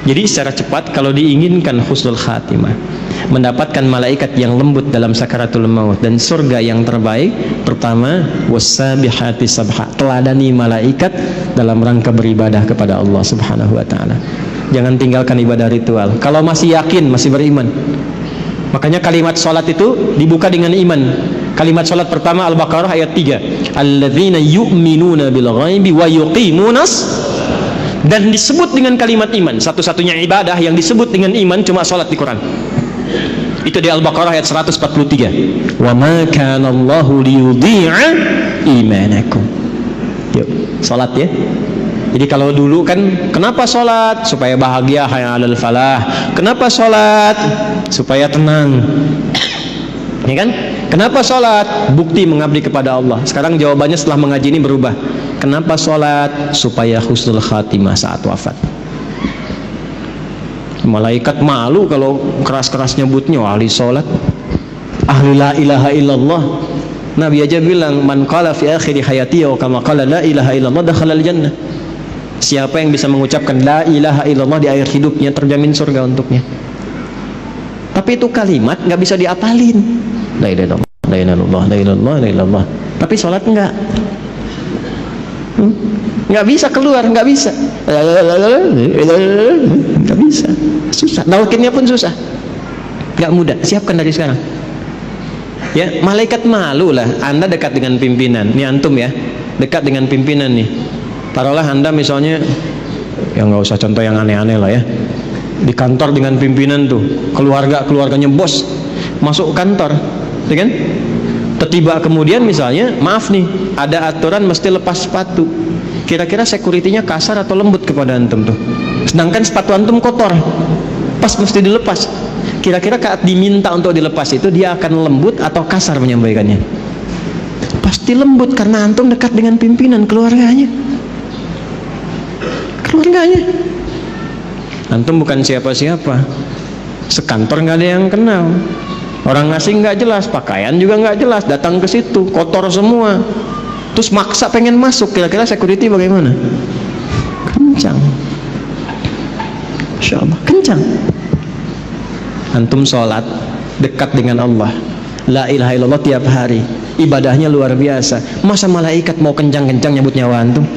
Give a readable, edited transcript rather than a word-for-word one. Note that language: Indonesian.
Jadi secara cepat kalau diinginkan husnul khatimah, mendapatkan malaikat yang lembut dalam sakaratul maut dan surga yang terbaik, pertama wassabihati sabha, teladani malaikat dalam rangka beribadah kepada Allah Subhanahu wa taala. Jangan tinggalkan ibadah ritual kalau masih yakin, masih beriman. Makanya kalimat salat itu dibuka dengan iman. Kalimat salat pertama Al-Baqarah ayat 3. Alladzina yu'minuna bil ghaibi wa yuqimunas, dan disebut dengan kalimat iman. Satu-satunya ibadah yang disebut dengan iman cuma salat di Quran. Itu di Al-Baqarah ayat 143. Wa ma kana Allahu liyudhi'a imanakum. Yuk, salat ya. Jadi kalau dulu kan kenapa salat? Supaya bahagia, hayya 'alal falah. Kenapa salat? Supaya tenang. Ya kan? Kenapa salat? Bukti mengabdi kepada Allah. Sekarang jawabannya setelah mengaji ini berubah. Kenapa salat? Supaya husnul khatimah saat wafat. Malaikat malu kalau keras-keras nyebutnya ahli salat, ahli la ilaha illallah. Nabi aja bilang, man qala fi akhir hayati wa kama qala la ilaha illallah dakhala al-jannah. Siapa yang bisa mengucapkan la ilaha illallah di akhir hidupnya, terjamin surga untuknya. Tapi itu kalimat nggak bisa diapalin. La ilaha illallah, la ilaha illallah, la ilaha illallah, la ilaha illallah. Tapi salat enggak. Nggak bisa keluar, nggak bisa, nggak bisa, susah. Nalkinnya pun susah, nggak mudah. Siapkan dari sekarang. Ya, malaikat malu lah. Anda dekat dengan pimpinan, nih antum ya, dekat dengan pimpinan nih. Taruhlah Anda misalnya, ya nggak usah contoh yang aneh-aneh lah ya. Di kantor dengan pimpinan tuh, keluarganya bos, masuk kantor, ya kan? Tiba kemudian misalnya, maaf nih, ada aturan mesti lepas sepatu. Kira-kira security-nya kasar atau lembut kepada antum tuh? Sedangkan sepatu antum kotor, pas mesti dilepas. Kira-kira saat diminta untuk dilepas itu dia akan lembut atau kasar menyampaikannya? Pasti lembut karena antum dekat dengan pimpinan, keluarganya. Antum bukan siapa-siapa, sekantor nggak ada yang kenal. Orang asing nggak jelas, pakaian juga nggak jelas, datang ke situ kotor semua, terus maksa pengen masuk. Kira-kira security bagaimana? Kencang, insya Allah kencang. Antum sholat dekat dengan Allah, la ilaha illallah tiap hari, ibadahnya luar biasa. Masa malaikat mau kencang-kencang nyebut nyawa antum?